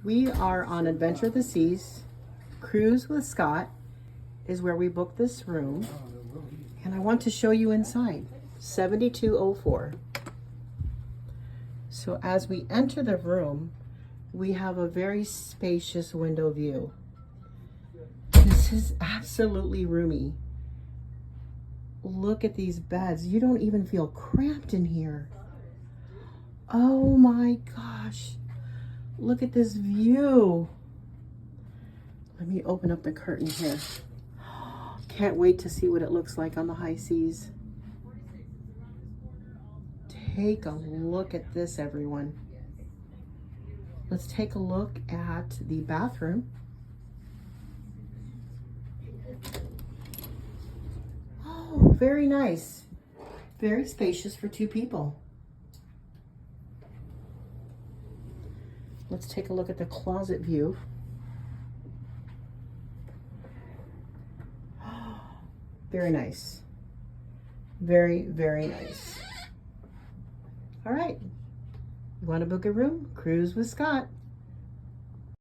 We are on Adventure of the Seas. Cruise with Scott is where we booked this room. And I want to show you inside. 7204. So as we enter the room, we have a very spacious window view. This is absolutely roomy. Look at these beds. You don't even feel cramped in here. Oh my gosh. Look at this view. Let me open up the curtain here. Can't wait to see what it looks like on the high seas. Take a look at this, everyone. Let's take a look at the bathroom. Oh, very nice. Very spacious for 2 people. Let's take a look at the closet view. Very nice. Very, very nice. All right. You want to book a room? Cruise with Scott.